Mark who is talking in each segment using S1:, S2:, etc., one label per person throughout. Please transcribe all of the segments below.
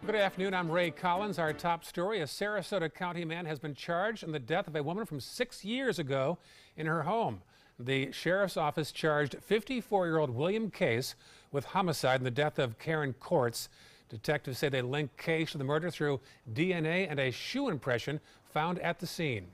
S1: Good afternoon. I'm Ray Collins. Our top story: a Sarasota County man has been charged in the death of a woman from 6 years ago in her home. The sheriff's office charged 54-year-old William Case with homicide in the death of Karen Courts. Detectives say they linked Case to the murder through DNA and a shoe impression found at the scene.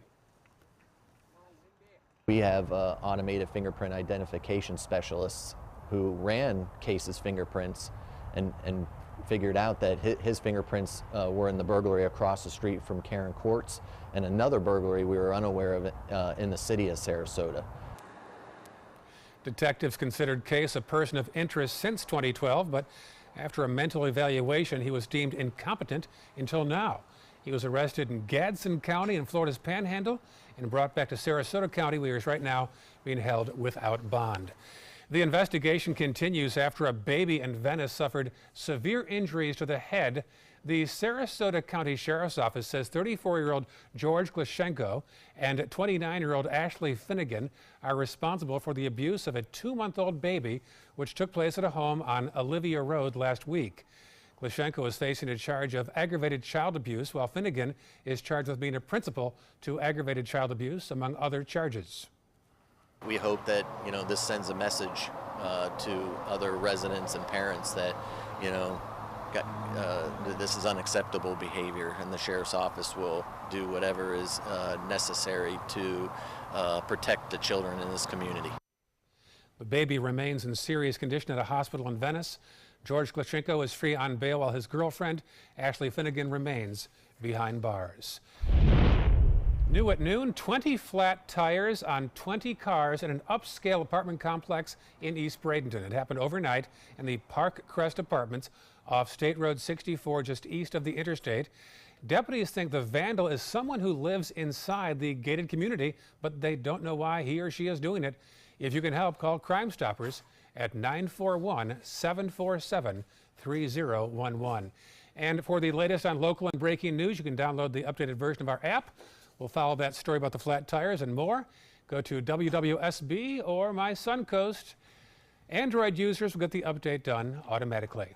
S2: We have automated fingerprint identification specialists who ran Case's fingerprints and figured out that his fingerprints were in the burglary across the street from Karen Courts and another burglary we were unaware of in the city of Sarasota.
S1: Detectives considered Case a person of interest since 2012, but after a mental evaluation, he was deemed incompetent until now. He was arrested in Gadsden County in Florida's Panhandle and brought back to Sarasota County, where he is right now being held without bond. The investigation continues after a baby in Venice suffered severe injuries to the head. The Sarasota County Sheriff's Office says 34-year-old George Glashenko and 29-year-old Ashley Finnegan are responsible for the abuse of a 2-month-old baby, which took place at a home on Olivia Road last week. Glashenko is facing a charge of aggravated child abuse, while Finnegan is charged with being a principal to aggravated child abuse, among other charges.
S2: We hope that, this sends a message to other residents and parents that, this is unacceptable behavior, and the sheriff's office will do whatever is necessary to protect the children in this community.
S1: The baby remains in serious condition at a hospital in Venice. George Glashenko is free on bail, while his girlfriend, Ashley Finnegan, remains behind bars. New at noon, 20 flat tires on 20 cars in an upscale apartment complex in East Bradenton. It happened overnight in the Park Crest Apartments off State Road 64, just east of the interstate. Deputies think the vandal is someone who lives inside the gated community, but they don't know why he or she is doing it. If you can help, call Crime Stoppers at 941-747-3011. And for the latest on local and breaking news, you can download the updated version of our app. We'll follow that story about the flat tires and more. Go to WWSB or My Suncoast. Android users will get the update done automatically.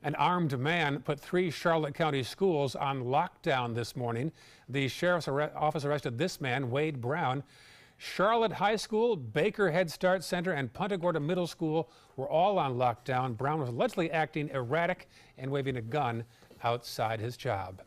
S1: An armed man put 3 Charlotte County schools on lockdown this morning. The sheriff's office arrested this man, Wade Brown. Charlotte High School, Baker Head Start Center, and Punta Gorda Middle School were all on lockdown. Brown was allegedly acting erratic and waving a gun outside his job.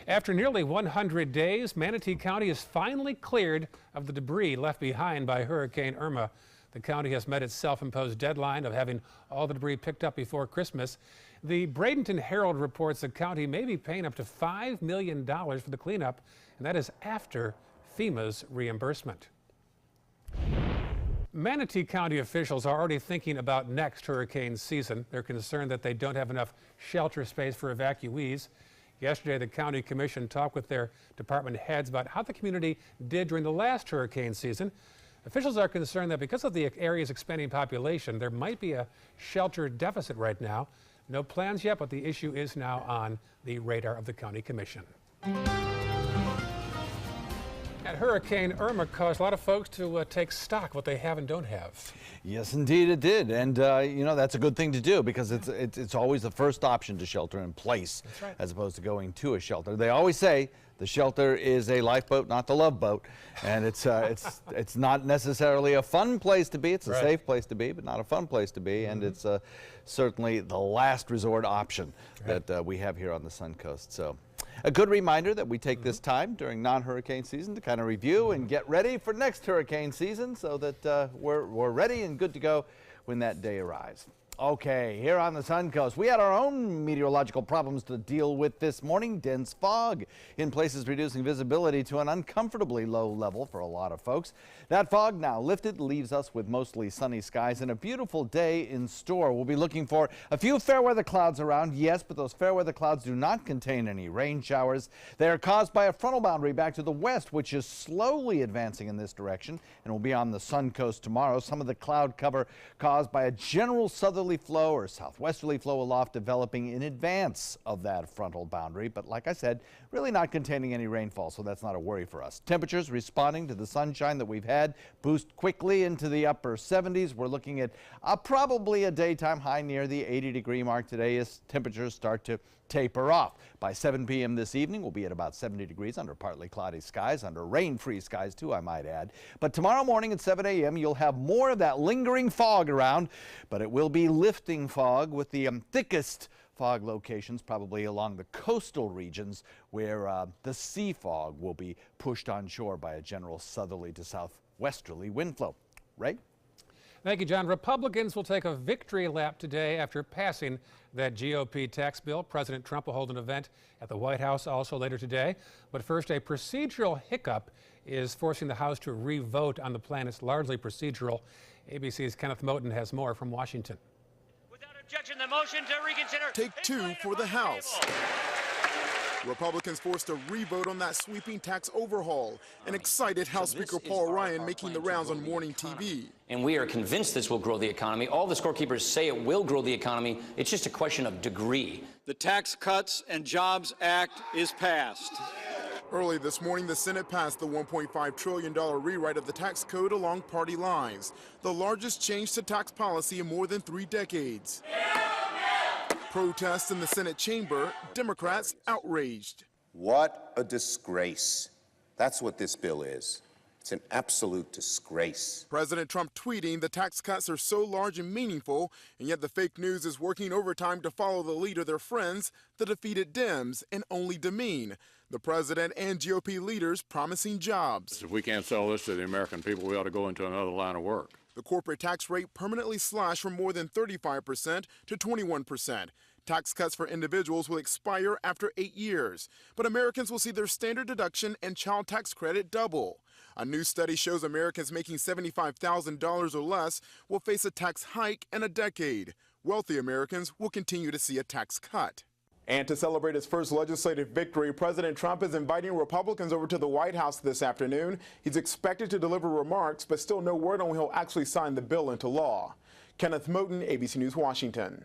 S1: After nearly 100 days, Manatee County is finally cleared of the debris left behind by Hurricane Irma. The county has met its self-imposed deadline of having all the debris picked up before Christmas. The Bradenton Herald reports the county may be paying up to $5 million for the cleanup, and that is after FEMA's reimbursement. Manatee County officials are already thinking about next hurricane season. They're concerned that they don't have enough shelter space for evacuees. Yesterday, the county commission talked with their department heads about how the community did during the last hurricane season. Officials are concerned that because of the area's expanding population, there might be a shelter deficit right now. No plans yet, but the issue is now on the radar of the county commission. And Hurricane Irma caused a lot of folks to take stock what they have and don't have.
S3: Yes, indeed it did. And, that's a good thing to do, because it's always the first option to shelter in place,
S1: right,
S3: as opposed to going to a shelter. They always say the shelter is a lifeboat, not the love boat. And it's not necessarily a fun place to be. It's a safe place to be, but not a fun place to be. And it's certainly the last resort option that we have here on the Suncoast. So a good reminder that we take this time during non-hurricane season to kind of review and get ready for next hurricane season, so that we're ready and good to go when that day arrives. Okay, here on the Suncoast, we had our own meteorological problems to deal with this morning. Dense fog in places, reducing visibility to an uncomfortably low level for a lot of folks. That fog now lifted, leaves us with mostly sunny skies and a beautiful day in store. We'll be looking for a few fair weather clouds around, yes, but those fair weather clouds do not contain any rain showers. They are caused by a frontal boundary back to the west, which is slowly advancing in this direction and will be on the Suncoast tomorrow. Some of the cloud cover caused by a general southerly southerly flow or southwesterly flow aloft developing in advance of that frontal boundary. But like I said, really not containing any rainfall, so that's not a worry for us. Temperatures responding to the sunshine that we've had boost quickly into the upper 70s. We're looking at probably a daytime high near the 80-degree mark today as temperatures start to taper off. By 7 p.m. this evening, we'll be at about 70 degrees under partly cloudy skies, under rain-free skies too, I might add. But tomorrow morning at 7 a.m., you'll have more of that lingering fog around, but it will be lifting fog with the thickest fog locations probably along the coastal regions where the sea fog will be pushed on shore by a general southerly to southwesterly wind flow. Ray?
S1: Thank you, John. Republicans will take a victory lap today after passing that GOP tax bill. President Trump will hold an event at the White House also later today. But first, a procedural hiccup is forcing the House to re-vote on the plan. It's largely procedural. ABC's Kenneth Moten has more from Washington.
S4: Without objection, the motion to reconsider.
S5: Take two for the House. Republicans forced a re-vote on that sweeping tax overhaul. An excited House Speaker Paul Ryan making the rounds on morning TV.
S6: And we are convinced this will grow the economy. All the scorekeepers say it will grow the economy. It's just a question of degree.
S7: The Tax Cuts and Jobs Act is passed.
S5: Early this morning, the Senate passed the $1.5 trillion rewrite of the tax code along party lines, the largest change to tax policy in more than 3 decades. Protests in the Senate chamber, Democrats outraged.
S8: What a disgrace. That's what this bill is. It's an absolute disgrace.
S5: President Trump tweeting the tax cuts are so large and meaningful, and yet the fake news is working overtime to follow the lead of their friends, the defeated Dems, and only demean the president and GOP leaders promising jobs.
S9: If we can't sell this to the American people, we ought to go into another line of work.
S5: The corporate tax rate permanently slashed from more than 35% to 21%. Tax cuts for individuals will expire after 8 years, but Americans will see their standard deduction and child tax credit double. A new study shows Americans making $75,000 or less will face a tax hike in a decade. Wealthy Americans will continue to see a tax cut. And to celebrate his first legislative victory, President Trump is inviting Republicans over to the White House this afternoon. He's expected to deliver remarks, but still no word on when he'll actually sign the bill into law. Kenneth Moten, ABC News, Washington.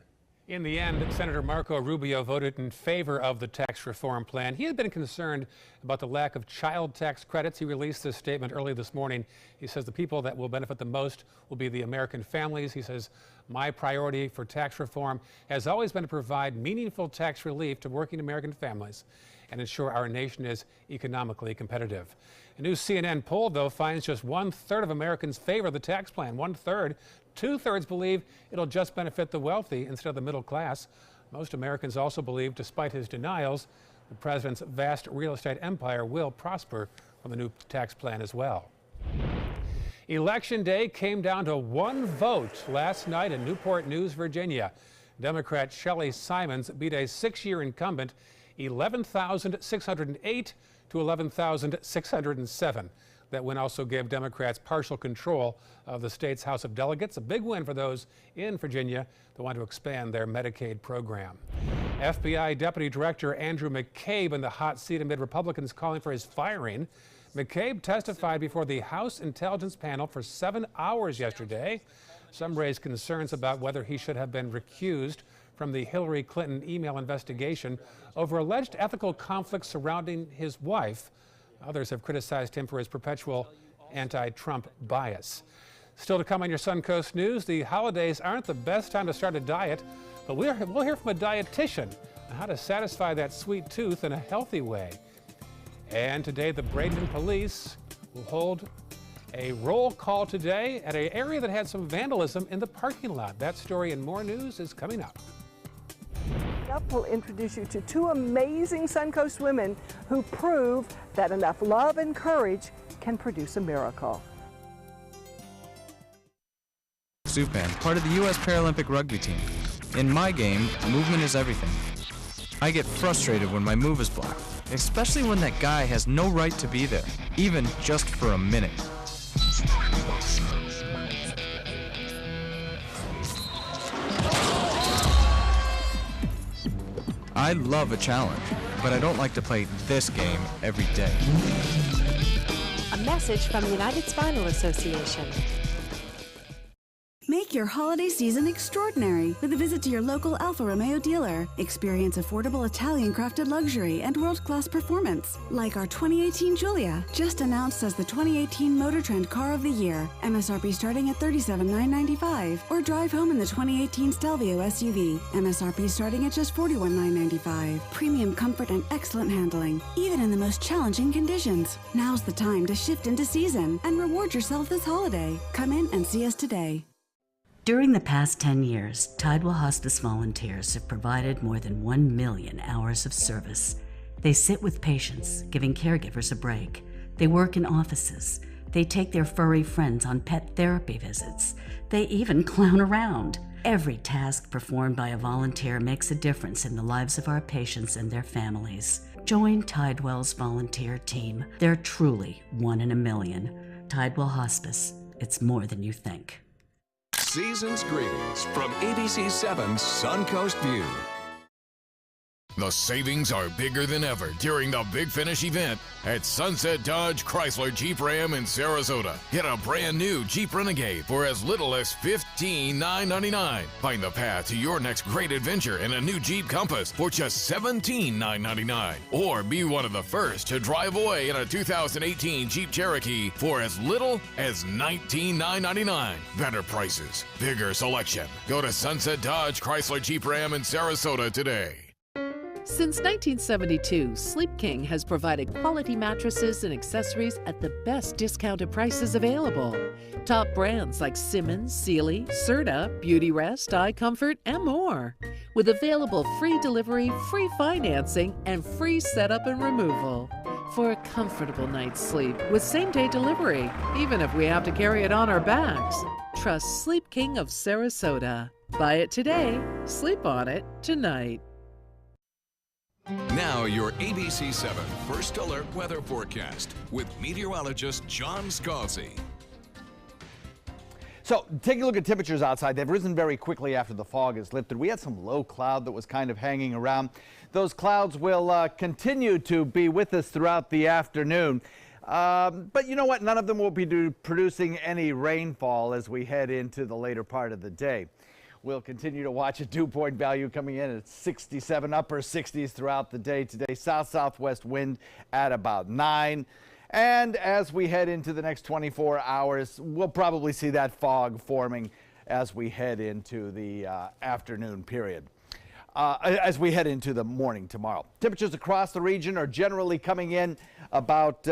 S1: In the end, Senator Marco Rubio voted in favor of the tax reform plan. He had been concerned about the lack of child tax credits. He released this statement early this morning. He says the people that will benefit the most will be the American families. He says, my priority for tax reform has always been to provide meaningful tax relief to working American families and ensure our nation is economically competitive. A new CNN poll, though, finds just 1/3 of Americans favor the tax plan. 1/3. 2/3 believe it'll just benefit the wealthy instead of the middle class. Most Americans also believe, despite his denials, the president's vast real estate empire will prosper from the new tax plan as well. Election day came down to one vote last night in Newport News, Virginia. Democrat Shelley Simons beat a 6-year incumbent 11,608 to 11,607. That win also gave Democrats partial control of the state's House of Delegates, a big win for those in Virginia that want to expand their Medicaid program. FBI Deputy Director Andrew McCabe in the hot seat amid Republicans calling for his firing. McCabe testified before the House Intelligence Panel for 7 hours yesterday. Some raised concerns about whether he should have been recused from the Hillary Clinton email investigation over alleged ethical conflicts surrounding his wife. Others have criticized him for his perpetual anti-Trump bias. Still to come on your Suncoast News, the holidays aren't the best time to start a diet, but we'll hear from a dietitian on how to satisfy that sweet tooth in a healthy way. And today, the Bradenton Police will hold a roll call today at an area that had some vandalism in the parking lot. That story and more news is coming up.
S10: We'll introduce you to 2 amazing Suncoast women who prove that enough love and courage can produce a miracle.
S11: Supan, part of the U.S. Paralympic rugby team. In my game, movement is everything. I get frustrated when my move is blocked, especially when that guy has no right to be there, even just for a minute. I love a challenge, but I don't like to play this game every day.
S12: A message from the United Spinal Association.
S13: Make
S12: your holiday season extraordinary with a visit to your local Alfa Romeo dealer. Experience affordable Italian-crafted luxury and world-class performance, like our 2018 Giulia, just announced as the 2018 Motor Trend Car of the Year. MSRP starting at $37,995. Or drive home in the 2018 Stelvio SUV. MSRP starting at just $41,995. Premium comfort and excellent handling, even in the most challenging conditions. Now's the time to shift into season and reward yourself this holiday. Come in and see us today.
S13: During the past 10 years, Tidewell Hospice volunteers have provided more than 1 million hours of service. They sit with patients, giving caregivers a break. They work in offices. They take their furry friends on pet therapy visits. They even clown around. Every task performed by a volunteer makes a difference in the lives of our patients and their families. Join Tidewell's volunteer team. They're truly 1 in a million. Tidewell Hospice. It's more than you think.
S14: Season's greetings from ABC 7's Suncoast View.
S15: The savings are bigger than ever during the Big Finish event at Sunset Dodge Chrysler Jeep Ram in Sarasota. Get a brand new Jeep Renegade for as little as $15,999. Find the path to your next great adventure in a new Jeep Compass for just $17,999. Or be one of the first to drive away in a 2018 Jeep Cherokee for as little as $19,999. Better prices, bigger selection. Go to Sunset Dodge Chrysler Jeep Ram in Sarasota today.
S16: Since 1972, Sleep King has provided quality mattresses and accessories at the best discounted prices available. Top brands like Simmons, Sealy, Serta, Beautyrest, iComfort, and more. With available free delivery, free financing, and free setup and removal. For a comfortable night's sleep with same-day delivery, even if we have to carry it on our backs. Trust Sleep King of Sarasota. Buy it today, sleep on it tonight.
S14: Now your ABC 7 First Alert weather forecast with meteorologist John Scalzi.
S3: So taking a look at temperatures outside, they've risen very quickly after the fog has lifted. We had some low cloud that was kind of hanging around. Those clouds will continue to be with us throughout the afternoon. But you know what? None of them will be producing any rainfall as we head into the later part of the day. We'll continue to watch a dew point value coming in at 67, upper 60s throughout the day today. South-southwest wind at about 9. And as we head into the next 24 hours, we'll probably see that fog forming as we head into the afternoon period. As we head into the morning tomorrow. Temperatures across the region are generally coming in about,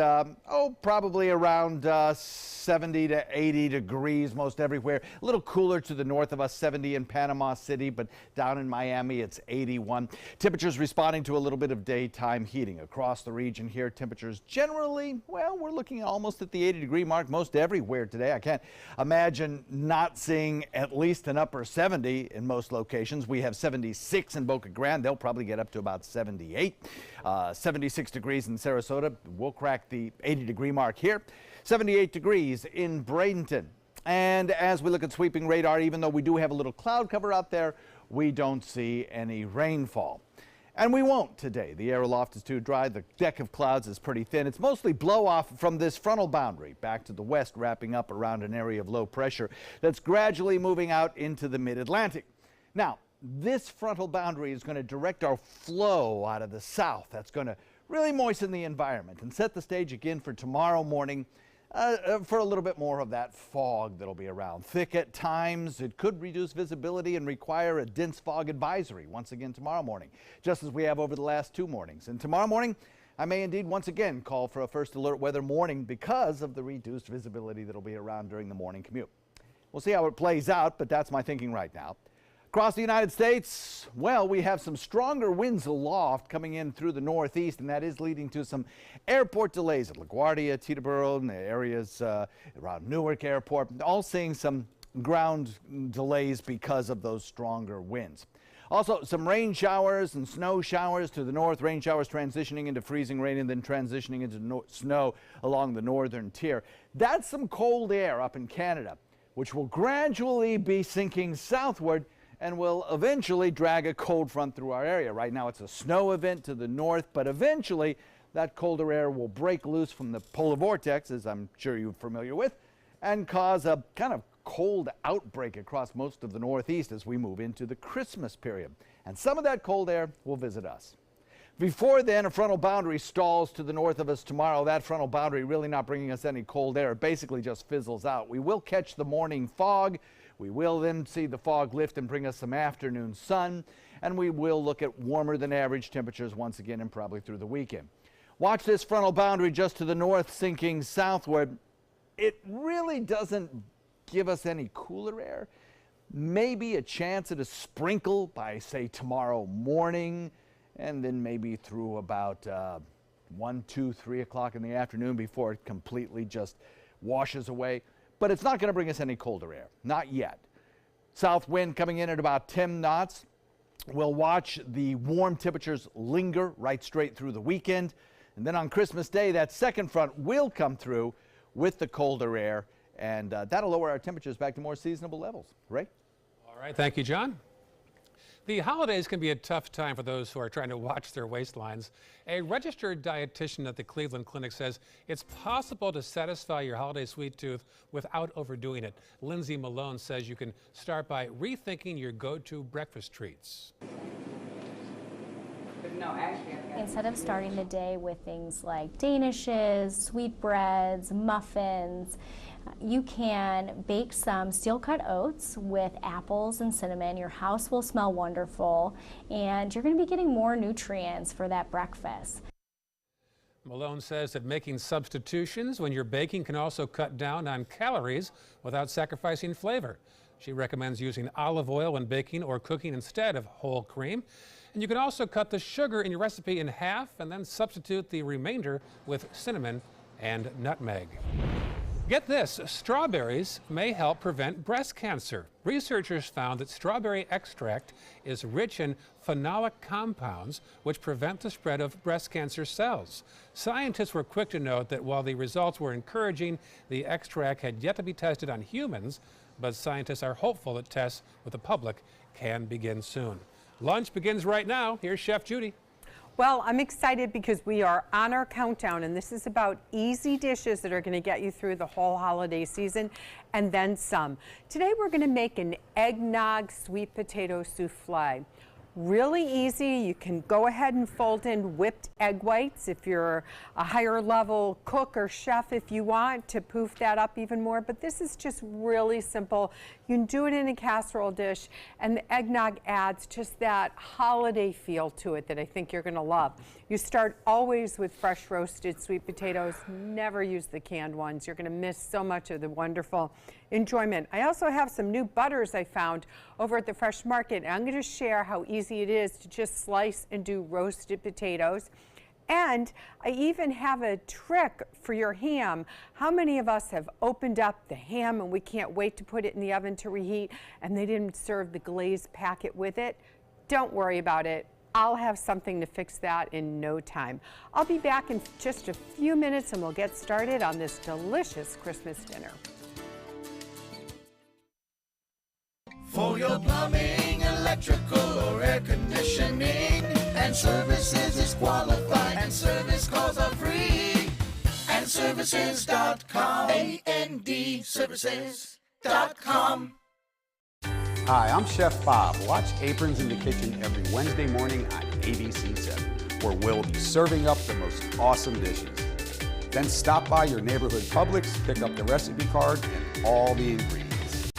S3: probably around 70 to 80 degrees most everywhere. A little cooler to the north of us, 70 in Panama City, but down in Miami it's 81. Temperatures responding to a little bit of daytime heating across the region here. Temperatures generally, well, we're looking almost at the 80-degree mark most everywhere today. I can't imagine not seeing at least an upper 70 in most locations. We have 76 in Boca Grande. They'll probably get up to about 78. 76 degrees in Sarasota. We'll crack the 80-degree mark here. 78 degrees in Bradenton. And as we look at sweeping radar, even though we do have a little cloud cover out there, we don't see any rainfall. And we won't today. The air aloft is too dry. The deck of clouds is pretty thin. It's mostly blow off from this frontal boundary back to the west, wrapping up around an area of low pressure that's gradually moving out into the mid-Atlantic. Now, this frontal boundary is going to direct our flow out of the south. That's going to really moisten the environment and set the stage again for tomorrow morning for a little bit more of that fog that'll be around. Thick at times, it could reduce visibility and require a dense fog advisory once again tomorrow morning, just as we have over the last 2 mornings. And tomorrow morning, I may indeed once again call for a first alert weather morning because of the reduced visibility that'll be around during the morning commute. We'll see how it plays out, but that's my thinking right now. Across the United States, well, we have some stronger winds aloft coming in through the northeast, and that is leading to some airport delays at LaGuardia, Teterboro, and the areas around Newark Airport, all seeing some ground delays because of those stronger winds. Also, some rain showers and snow showers to the north, rain showers transitioning into freezing rain and then transitioning into snow along the northern tier. That's some cold air up in Canada, which will gradually be sinking southward and will eventually drag a cold front through our area. Right now it's a snow event to the north, but eventually that colder air will break loose from the polar vortex, as I'm sure you're familiar with, and cause a kind of cold outbreak across most of the Northeast as we move into the Christmas period. And some of that cold air will visit us. Before then, a frontal boundary stalls to the north of us tomorrow. That frontal boundary really not bringing us any cold air. It basically just fizzles out. We will catch the morning fog. We will then see the fog lift and bring us some afternoon sun. And we will look at warmer than average temperatures once again and probably through the weekend. Watch this frontal boundary just to the north sinking southward. It really doesn't give us any cooler air. Maybe a chance at a sprinkle by, say, tomorrow morning, and then maybe through about 1, 2, 3 o'clock in the afternoon before it completely just washes away. But it's not going to bring us any colder air, not yet. South wind coming in at about 10 knots. We'll watch the warm temperatures linger right straight through the weekend. And then on Christmas Day, that second front will come through with the colder air, and that'll lower our temperatures back to more seasonable levels. Ray?
S1: All right, thank you, John. The holidays can be a tough time for those who are trying to watch their waistlines. A registered dietitian at the Cleveland Clinic says it's possible to satisfy your holiday sweet tooth without overdoing it. Lindsay Malone says you can start by rethinking your go-to breakfast treats.
S17: Instead of starting the day with things like danishes, sweetbreads, muffins, you can bake some steel-cut oats with apples and cinnamon. Your house will smell wonderful, and you're going to be getting more nutrients for that breakfast.
S1: Malone says that making substitutions when you're baking can also cut down on calories without sacrificing flavor. She recommends using olive oil when baking or cooking instead of whole cream. And you can also cut the sugar in your recipe in half and then substitute the remainder with cinnamon and nutmeg. Get this, strawberries may help prevent breast cancer. Researchers found that strawberry extract is rich in phenolic compounds which prevent the spread of breast cancer cells. Scientists were quick to note that while the results were encouraging, the extract had yet to be tested on humans, but scientists are hopeful that tests with the public can begin soon. Lunch begins right now. Here's Chef Judy.
S18: Well, I'm excited because we are on our countdown, and this is about easy dishes that are going to get you through the whole holiday season and then some. Today we're going to make an eggnog sweet potato souffle. Really easy. You can go ahead and fold in whipped egg whites if you're a higher level cook or chef if you want to poof that up even more, but this is just really simple. You can do it in a casserole dish, and the eggnog adds just that holiday feel to it that I think you're going to love. You start always with fresh roasted sweet potatoes. Never use the canned ones. You're going to miss so much of the wonderful enjoyment. I also have some new butters I found over at the Fresh Market. I'm going to share how easy it is to just slice and do roasted potatoes. And I even have a trick for your ham. How many of us have opened up the ham and we can't wait to put it in the oven to reheat, and they didn't serve the glazed packet with it? Don't worry about it. I'll have something to fix that in no time. I'll be back in just a few minutes and we'll get started on this delicious Christmas dinner.
S19: For your plumbing, electrical, or air conditioning, and services is qualified, and service calls are free. And services.com, A-N-D, services.com.
S20: Hi, I'm Chef Bob. Watch Aprons in the Kitchen every Wednesday morning on ABC7, where we'll be serving up the most awesome dishes. Then stop by your neighborhood Publix, pick up the recipe card and all the ingredients.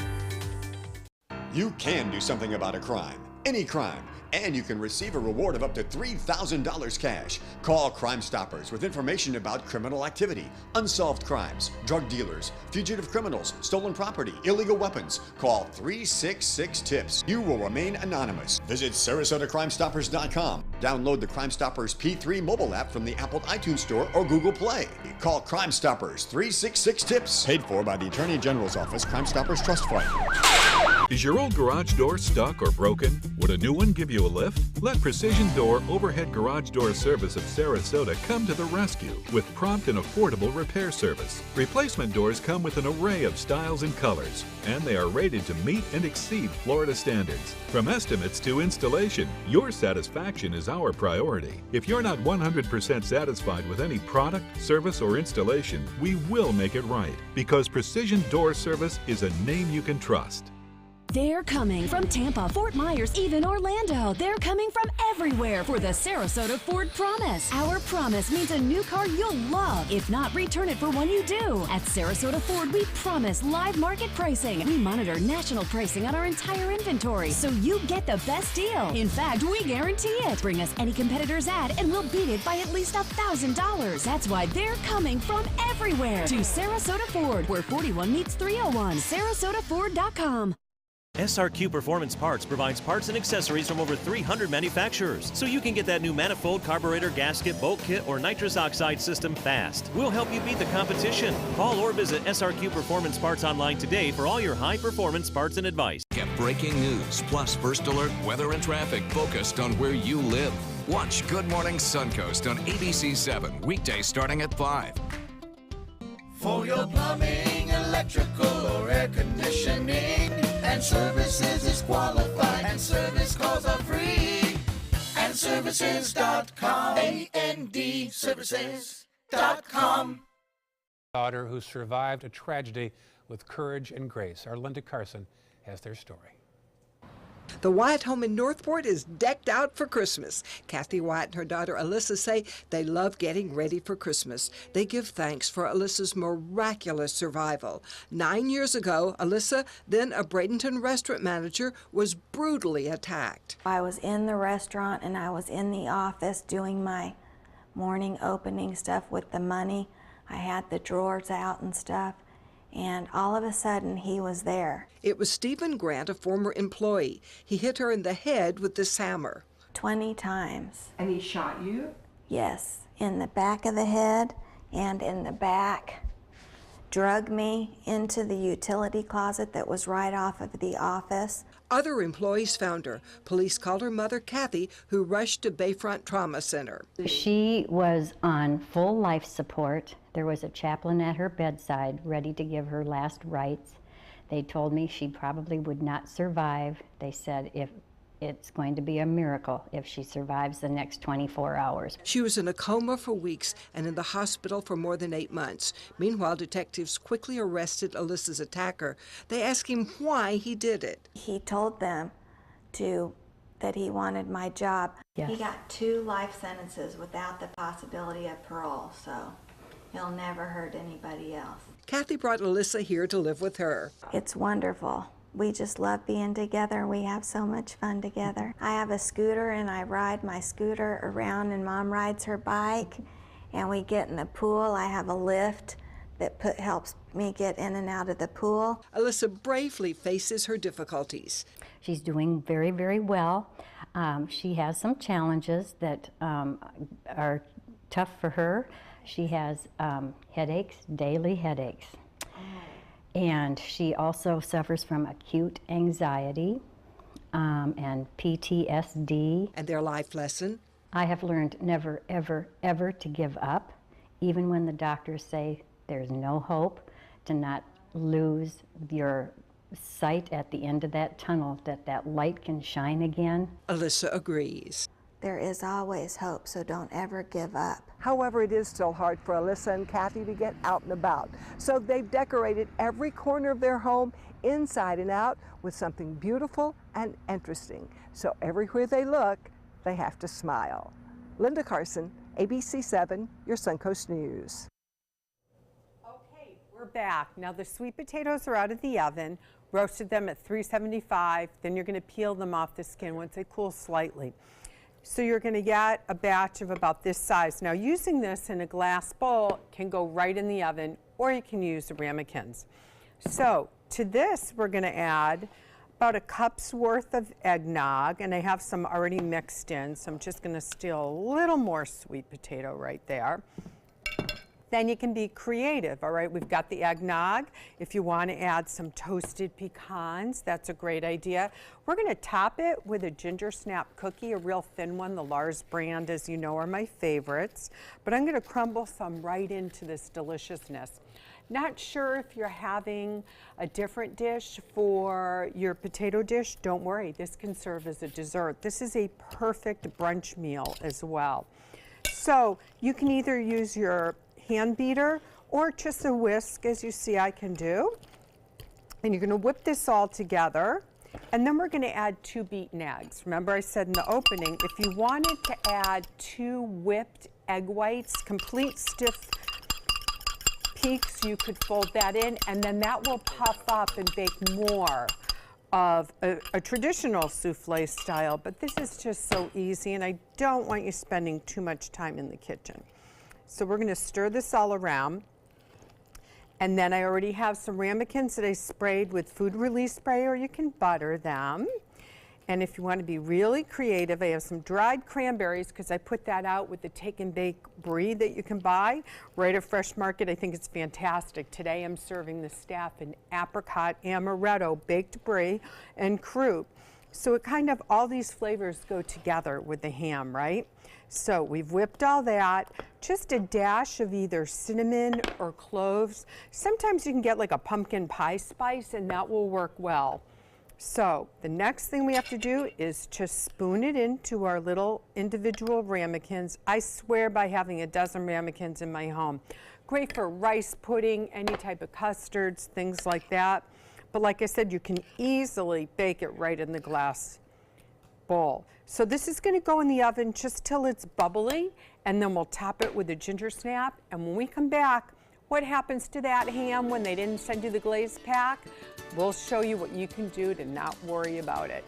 S21: You can do something about a crime, any crime, and you can receive a reward of up to $3,000 cash. Call Crime Stoppers with information about criminal activity, unsolved crimes, drug dealers, fugitive criminals, stolen property, illegal weapons. Call 366-TIPS. You will remain anonymous. Visit SarasotaCrimeStoppers.com. Download the Crime Stoppers P3 mobile app from the Apple iTunes Store or Google Play. Call Crime Stoppers 366-TIPS. Paid for by the Attorney General's Office, Crime Stoppers Trust Fund.
S2: Is your old garage door stuck or broken? Would a new one give you a lift? Let Precision Door Overhead Garage Door Service of Sarasota come to the rescue with prompt and affordable repair service. Replacement doors come with an array of styles and colors, and they are rated to meet and exceed Florida standards. From estimates to installation, your satisfaction is our priority. If you're not 100% satisfied with any product, service, or installation, we will make it right, because Precision Door Service is a name you can trust.
S22: They're coming from Tampa, Fort Myers, even Orlando. They're coming from everywhere for the Sarasota Ford Promise. Our promise means a new car you'll love. If not, return it for one you do. At Sarasota Ford, we promise live market pricing. We monitor national pricing on our entire inventory, so you get the best deal. In fact, we guarantee it. Bring us any competitor's ad, and we'll beat it by at least $1,000. That's why they're coming from everywhere to Sarasota Ford, where 41 meets 301. SarasotaFord.com.
S23: SRQ Performance Parts provides parts and accessories from over 300 manufacturers, so you can get that new manifold, carburetor, gasket, bolt kit, or nitrous oxide system fast. We'll help you beat the competition. Call or visit SRQ Performance Parts online today for all your high-performance parts and advice.
S14: Get breaking news, plus first alert weather and traffic focused on where you live. Watch Good Morning Suncoast on ABC 7, weekdays starting at 5.
S19: For your plumbing, electrical, or air conditioning, and services is qualified, and service calls are free. And services.com, A-N-D, services.com.
S1: Daughter who survived a tragedy with courage and grace. Our Linda Carson has their story.
S24: The Wyatt home in Northport is decked out for Christmas. Kathy Wyatt and her daughter Alyssa say they love getting ready for Christmas. They give thanks for Alyssa's miraculous survival. 9 years ago, Alyssa, then a Bradenton restaurant manager, was brutally attacked.
S25: I was in the restaurant and I was in the office doing my morning opening stuff with the money. I had the drawers out and stuff. And all of a sudden, he was there.
S24: It was Stephen Grant, a former employee. He hit her in the head with this hammer.
S25: 20 times.
S24: And he shot you?
S25: Yes, in the back of the head and in the back. Drug me into the utility closet that was right off of the office.
S24: Other employees found her. Police called her mother, Kathy, who rushed to Bayfront Trauma Center.
S26: She was on full life support. There was a chaplain at her bedside ready to give her last rites. They told me she probably would not survive. They said if it's going to be a miracle if she survives the next 24 hours.
S24: She was in a coma for weeks and in the hospital for more than 8 months. Meanwhile, detectives quickly arrested Alyssa's attacker. They asked him why he did it.
S25: He told them that he wanted my job.
S26: Yes.
S25: He got 2 life sentences without the possibility of parole, so he'll never hurt anybody else.
S24: Kathy brought Alyssa here to live with her.
S25: It's wonderful. We just love being together. We have so much fun together. I have a scooter and I ride my scooter around and Mom rides her bike and we get in the pool. I have a lift that helps me get in and out of the pool.
S24: Alyssa bravely faces her difficulties.
S26: She's doing very, very well. She has some challenges that are tough for her. She has headaches, daily headaches. And she also suffers from acute anxiety and PTSD.
S24: And their life lesson?
S26: I have learned never, ever, ever to give up, even when the doctors say there's no hope, to not lose your sight at the end of that tunnel, that light can shine again.
S24: Alyssa agrees.
S25: There is always hope, so don't ever give up.
S10: However, it is still hard for Alyssa and Kathy to get out and about. So they've decorated every corner of their home, inside and out, with something beautiful and interesting. So everywhere they look, they have to smile. Linda Carson, ABC 7, your Suncoast News.
S18: Okay, we're back. Now the sweet potatoes are out of the oven, roasted them at 375. Then you're going to peel them off the skin once they cool slightly. So you're going to get a batch of about this size. Now using this in a glass bowl can go right in the oven, or you can use the ramekins. So to this we're going to add about a cup's worth of eggnog, and I have some already mixed in, so I'm just going to steal a little more sweet potato right there. then you can be creative, all right? We've got the eggnog. If you want to add some toasted pecans, that's a great idea. We're going to top it with a ginger snap cookie, a real thin one. The Lars brand, as you know, are my favorites. But I'm going to crumble some right into this deliciousness. Not sure if you're having a different dish for your potato dish. Don't worry, this can serve as a dessert. This is a perfect brunch meal as well. So you can either use your hand beater or just a whisk, as you see I can do. And you're going to whip this all together. And then we're going to add 2 beaten eggs. Remember I said in the opening, if you wanted to add 2 whipped egg whites, complete stiff peaks, you could fold that in, and then that will puff up and bake more of a traditional souffle style. But this is just so easy, and I don't want you spending too much time in the kitchen. So we're going to stir this all around. And then I already have some ramekins that I sprayed with food release spray, or you can butter them. And if you want to be really creative, I have some dried cranberries because I put that out with the take and bake brie that you can buy right at Fresh Market. I think it's fantastic. Today I'm serving the staff an apricot amaretto baked brie and croup. So it kind of, all these flavors go together with the ham, right? So we've whipped all that, just a dash of either cinnamon or cloves. Sometimes you can get like a pumpkin pie spice and that will work well. So the next thing we have to do is just spoon it into our little individual ramekins. I swear by having a dozen ramekins in my home. Great for rice pudding, any type of custards, things like that. But like I said, you can easily bake it right in the glass bowl. So this is going to go in the oven just till it's bubbly, and then we'll top it with a ginger snap. And when we come back, what happens to that ham when they didn't send you the glaze pack? We'll show you what you can do to not worry about it.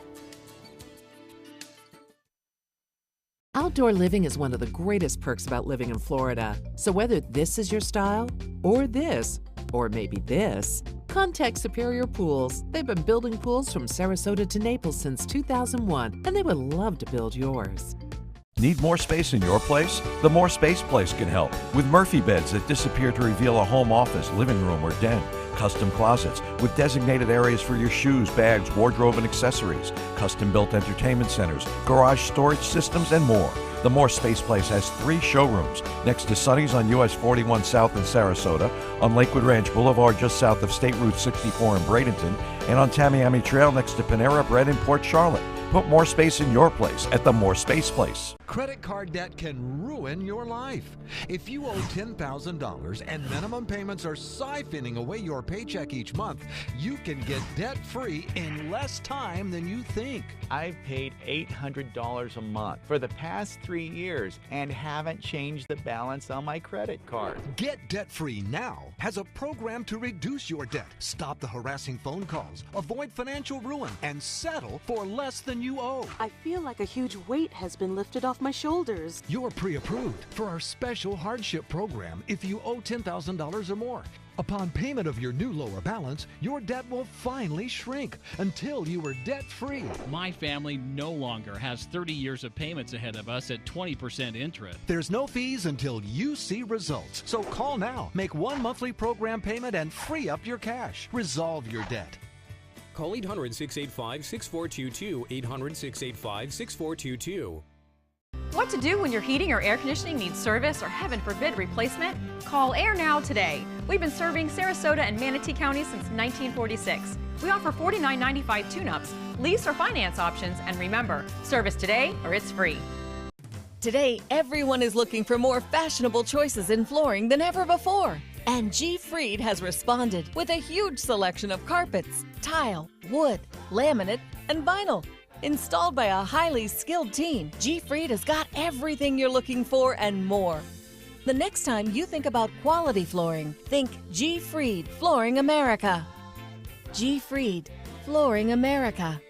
S16: Outdoor living is one of the greatest perks about living in Florida. So whether this is your style, or this, or maybe this, contact Superior Pools. They've been building pools from Sarasota to Naples since 2001, and they would love to build yours.
S4: Need more space in your place? The More Space Place can help with Murphy beds that disappear to reveal a home office, living room, or den. Custom closets with designated areas for your shoes, bags, wardrobe, and accessories. Custom-built entertainment centers, garage storage systems, and more. The More Space Place has 3 showrooms next to Sunny's on US 41 South in Sarasota, on Lakewood Ranch Boulevard just south of State Route 64 in Bradenton, and on Tamiami Trail next to Panera Bread in Port Charlotte. Put more space in your place at the More Space Place.
S5: Credit card debt can ruin your life. If you owe $10,000 and minimum payments are siphoning away your paycheck each month, you can get debt-free in less time than you think.
S6: I've paid $800 a month for the past 3 years and haven't changed the balance on my credit card.
S5: Get debt-free now has a program to reduce your debt, stop the harassing phone calls, avoid financial ruin, and settle for less than you owe.
S7: I feel like a huge weight has been lifted off my shoulders.
S5: You're pre-approved for our special hardship program if you owe $10,000 or more. Upon payment of your new lower balance, your debt will finally shrink until you are debt-free.
S8: My family no longer has 30 years of payments ahead of us at 20% interest.
S5: There's no fees until you see results. So call now, make one monthly program payment, and free up your cash. Resolve your debt.
S9: Call 800-685-6422, 800-685-6422.
S27: What to do when your heating or air conditioning needs service or, heaven forbid, replacement? Call Air Now today. We've been serving Sarasota and Manatee County since 1946. We offer $49.95 tune-ups, lease or finance options, and remember, service today or it's free.
S28: Today, everyone is looking for more fashionable choices in flooring than ever before. And G. Fried has responded with a huge selection of carpets, tile, wood, laminate, and vinyl. Installed by a highly skilled team, G. Fried has got everything you're looking for and more. The next time you think about quality flooring, think G. Fried Flooring America. G. Fried Flooring America.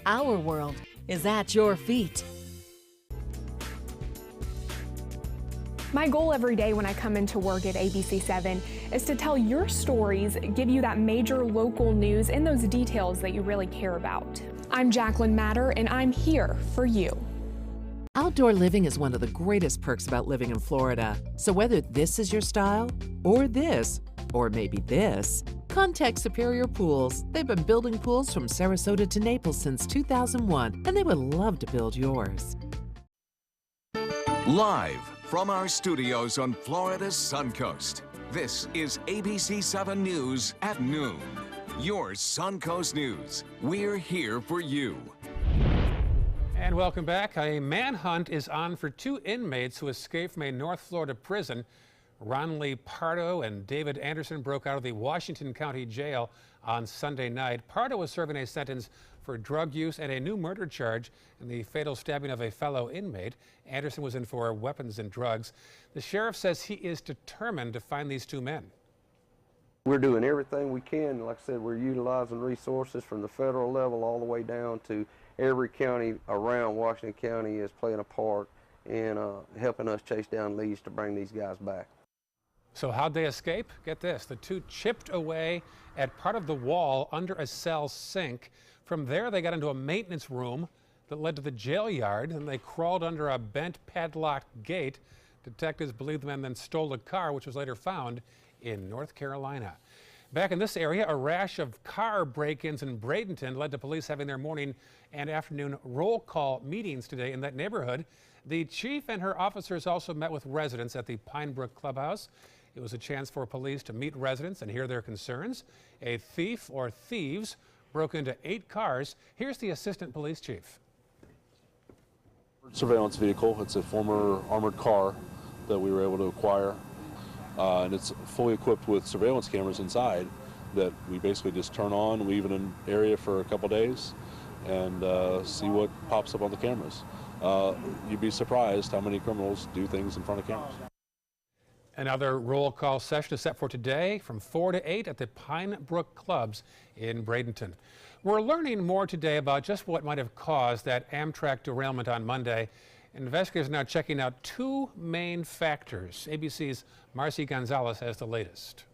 S28: Our world is at your feet.
S29: My goal every day when I come into work at ABC7 is to tell your stories, give you that major local news and those details that you really care about. I'm Jacqueline Matter, and I'm here for you.
S16: Outdoor living is one of the greatest perks about living in Florida. So whether this is your style, or this, or maybe this, contact Superior Pools. They've been building pools from Sarasota to Naples since 2001, and they would love to build yours.
S14: Live from our studios on Florida's Suncoast, this is ABC 7 News at noon. Your Suncoast News. We're here for you.
S1: And welcome back. A manhunt is on for two inmates who escaped from a North Florida prison. Ronley Pardo and David Anderson broke out of the Washington County Jail on Sunday night. Pardo was serving a sentence for drug use and a new murder charge in the fatal stabbing of a fellow inmate. Anderson was in for weapons and drugs. The sheriff says he is determined to find these two men.
S3: We're doing everything we can. Like I said, we're utilizing resources from the federal level all the way down to every county around Washington County is playing a part in helping us chase down leads to bring these guys back.
S1: So how'd they escape? Get this, the two chipped away at part of the wall under a cell sink. From there, they got into a maintenance room that led to the jail yard, and they crawled under a bent padlocked gate. Detectives believe the men then stole a car, which was later found in North Carolina. Back in this area, a rash of car break-ins in Bradenton led to police having their morning and afternoon roll call meetings today in that neighborhood. The chief and her officers also met with residents at the Pine Brook Clubhouse. It was a chance for police to meet residents and hear their concerns. A thief or thieves broke into 8 cars. Here's the assistant police chief.
S9: Surveillance vehicle. It's a former armored car that we were able to acquire. And it's fully equipped with surveillance cameras inside that we basically just turn on, leave it in an area for a couple days, and see what pops up on the cameras. You'd be surprised how many criminals do things in front of cameras.
S1: Another roll call session is set for today from 4 to 8 at the Pine Brook Clubs in Bradenton. We're learning more today about just what might have caused that Amtrak derailment on Monday. Investigators are now checking out 2 main factors. ABC's Marcy Gonzalez has the latest.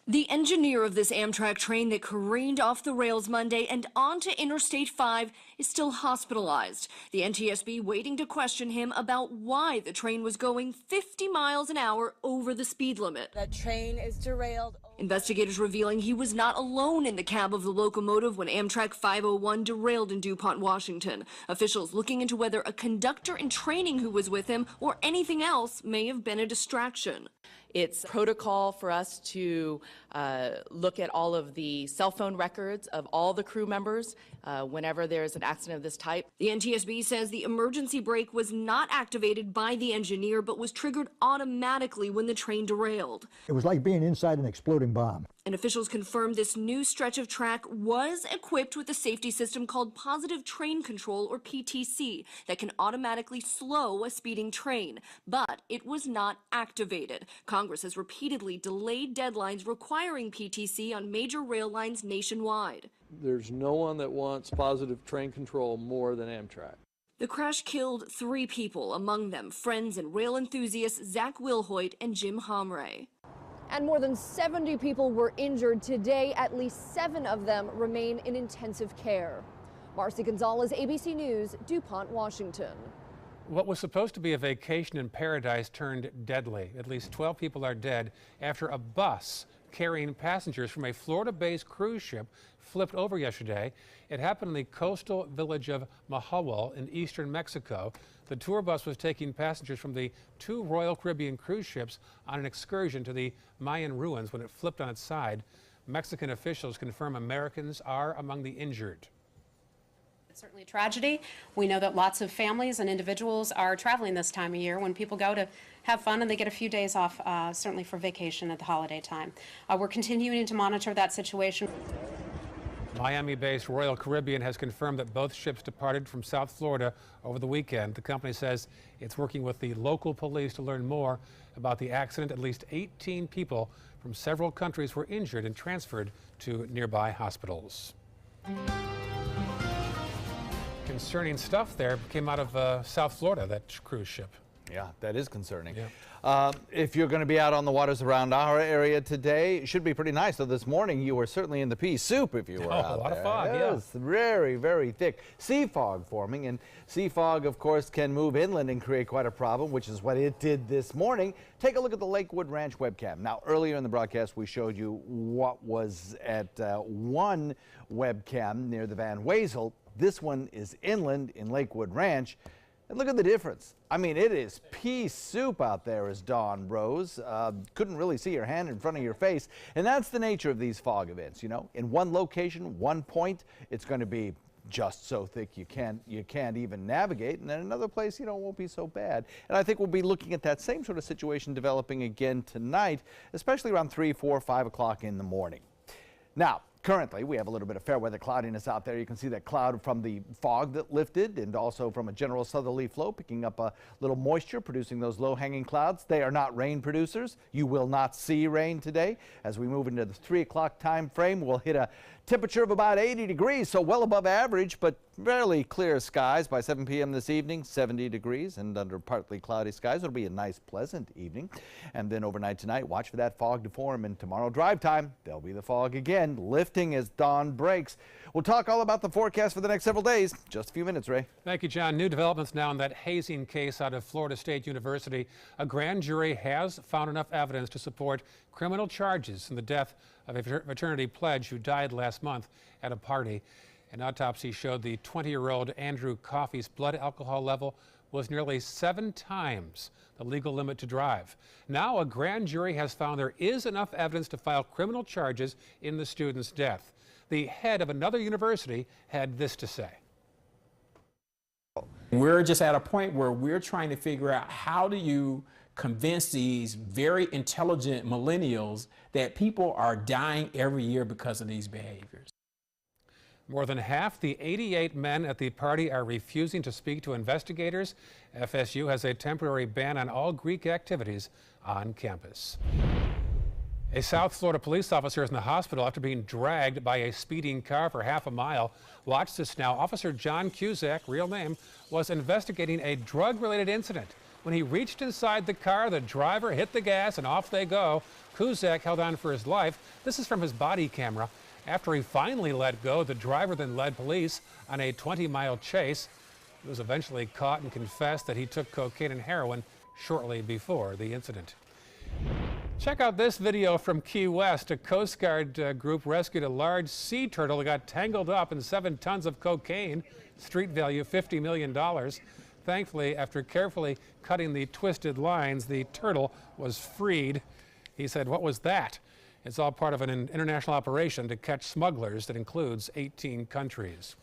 S11: The engineer of this Amtrak train that careened off the rails Monday and onto Interstate 5 is still hospitalized. The NTSB waiting to question him about why the train was going 50 miles an hour over the speed limit.
S12: That train is derailed.
S11: Investigators revealing he was not alone in the cab of the locomotive when Amtrak 501 derailed in DuPont, Washington. Officials looking into whether a conductor in training who was with him or anything else may have been a distraction.
S12: It's protocol for us to look at all of the cell phone records of all the crew members whenever there's an accident of this type.
S11: The NTSB says the emergency brake was not activated by the engineer but was triggered automatically when the train derailed.
S13: It was like being inside an exploding bomb.
S11: And officials confirmed this new stretch of track was equipped with a safety system called Positive Train Control, or PTC, that can automatically slow a speeding train. But it was not activated. Congress has repeatedly delayed deadlines requiring PTC on major rail lines nationwide.
S15: There's no one that wants positive train control more than Amtrak.
S11: The crash killed 3 people, among them friends and rail enthusiasts Zach Wilhoit and Jim Homray.
S17: And more than 70 people were injured today. At least 7 of them remain in intensive care. Marcy Gonzalez, ABC News, DuPont, Washington.
S1: What was supposed to be a vacation in paradise turned deadly. At least 12 people are dead after a bus carrying passengers from a Florida-based cruise ship flipped over yesterday. It happened in the coastal village of Mahahual in eastern Mexico. The tour bus was taking passengers from the 2 Royal Caribbean cruise ships on an excursion to the Mayan ruins when it flipped on its side. Mexican officials confirm Americans are among the injured.
S20: It's certainly a tragedy. We know that lots of families and individuals are traveling this time of year when people go to have fun and they get a few days off, certainly for vacation at the holiday time. We're continuing to monitor that situation.
S1: Miami-based Royal Caribbean has confirmed that both ships departed from South Florida over the weekend. The company says it's working with the local police to learn more about the accident. At least 18 people from several countries were injured and transferred to nearby hospitals. Concerning stuff there came out of South Florida, that cruise ship.
S2: Yeah, that is concerning.
S1: Yeah.
S2: If you're going to be out on the waters around our area today, it should be pretty nice. So this morning you were certainly in the pea soup if you were out there.
S1: A lot of fog,
S2: yeah. It's very, very thick. Sea fog forming, and sea fog, of course, can move inland and create quite a problem, which is what it did this morning. Take a look at the Lakewood Ranch webcam. Now, earlier in the broadcast, we showed you what was at one webcam near the Van Wezel. This one is inland in Lakewood Ranch. And look at the difference. I mean, it is pea soup out there, as Dawn Rose. Couldn't really see your hand in front of your face. And that's the nature of these fog events, you know. In one location, one point, it's going to be just so thick you can't even navigate. And then another place, you know, won't be so bad. And I think we'll be looking at that same sort of situation developing again tonight, especially around 3, 4, 5 o'clock in the morning. Now, currently, we have a little bit of fair weather cloudiness out there. You can see that cloud from the fog that lifted and also from a general southerly flow, picking up a little moisture, producing those low-hanging clouds. They are not rain producers. You will not see rain today. As we move into the 3 o'clock time frame, we'll hit a temperature of about 80 degrees, so well above average, but fairly clear skies by 7 p.m. this evening, 70 degrees, and under partly cloudy skies. It'll be a nice, pleasant evening. And then overnight tonight, watch for that fog to form, and tomorrow drive time, there'll be the fog again, lifting as dawn breaks. We'll talk all about the forecast for the next several days. Just a few minutes, Ray.
S1: Thank you, John. New developments now in that hazing case out of Florida State University. A grand jury has found enough evidence to support criminal charges in the death of a fraternity pledge who died last month at a party. An autopsy showed the 20-year-old Andrew Coffey's blood alcohol level was nearly 7 times the legal limit to drive. Now a grand jury has found there is enough evidence to file criminal charges in the student's death. The head of another university had this to say.
S10: We're just at a point where we're trying to figure out how do you convince these very intelligent millennials that people are dying every year because of these behaviors.
S1: More than half the 88 men at the party are refusing to speak to investigators. FSU has a temporary ban on all Greek activities on campus. A South Florida police officer is in the hospital after being dragged by a speeding car for half a mile. Watch this now. Officer John Cusack, real name, was investigating a drug-related incident. When he reached inside the car, the driver hit the gas and off they go. Cusack held on for his life. This is from his body camera. After he finally let go, the driver then led police on a 20-mile chase. He was eventually caught and confessed that he took cocaine and heroin shortly before the incident. Check out this video from Key West. A Coast Guard group rescued a large sea turtle that got tangled up in 7 tons of cocaine, street value $50 million. Thankfully, after carefully cutting the twisted lines, the turtle was freed. He said, "What was that?" It's all part of an international operation to catch smugglers that includes 18 countries.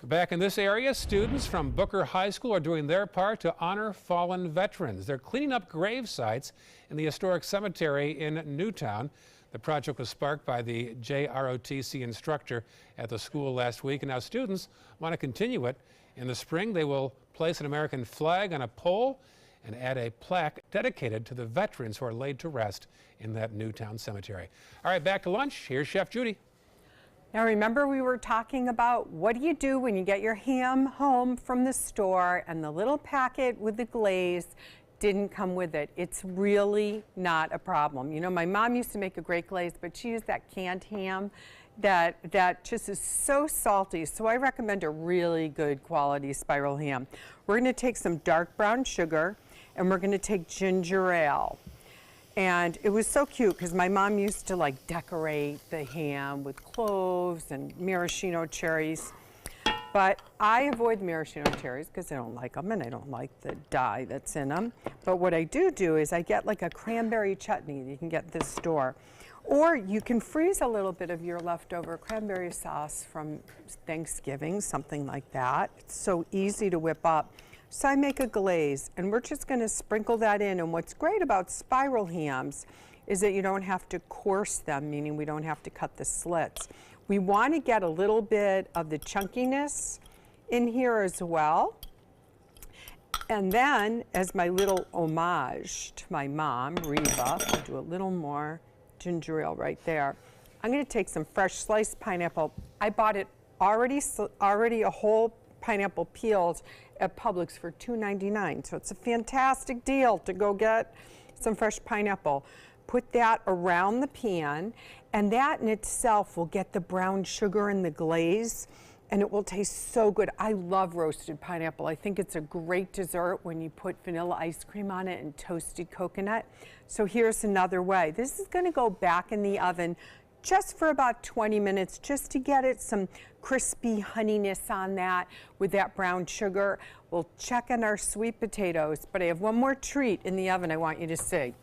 S1: Back in this area, students from Booker High School are doing their part to honor fallen veterans. They're cleaning up grave sites in the historic cemetery in Newtown. The project was sparked by the JROTC instructor at the school last week, and now students want to continue it. In the spring, they will place an American flag on a pole and add a plaque dedicated to the veterans who are laid to rest in that Newtown cemetery. All right, back to lunch. Here's Chef Judy.
S18: Now remember, we were talking about what do you do when you get your ham home from the store and the little packet with the glaze didn't come with it. It's really not a problem. You know, my mom used to make a great glaze, but she used that canned ham that just is so salty. So I recommend a really good quality spiral ham. We're going to take some dark brown sugar and we're going to take ginger ale. And it was so cute because my mom used to like decorate the ham with cloves and maraschino cherries. But I avoid maraschino cherries because I don't like them and I don't like the dye that's in them. But what I do is I get like a cranberry chutney that you can get at this store. Or you can freeze a little bit of your leftover cranberry sauce from Thanksgiving, something like that. It's so easy to whip up. So I make a glaze, and we're just going to sprinkle that in. And what's great about spiral hams is that you don't have to coarse them, meaning we don't have to cut the slits. We want to get a little bit of the chunkiness in here as well. And then, as my little homage to my mom, Reba, I'll do a little more ginger ale right there. I'm going to take some fresh sliced pineapple. I bought it already a whole pineapple peeled at Publix for $2.99. So it's a fantastic deal to go get some fresh pineapple. Put that around the pan, and that in itself will get the brown sugar and the glaze, and it will taste so good. I love roasted pineapple. I think it's a great dessert when you put vanilla ice cream on it and toasted coconut. So here's another way. This is going to go back in the oven just for about 20 minutes, just to get it some crispy honeyness on that with that brown sugar. We'll check on our sweet potatoes, but I have one more treat in the oven I want you to see.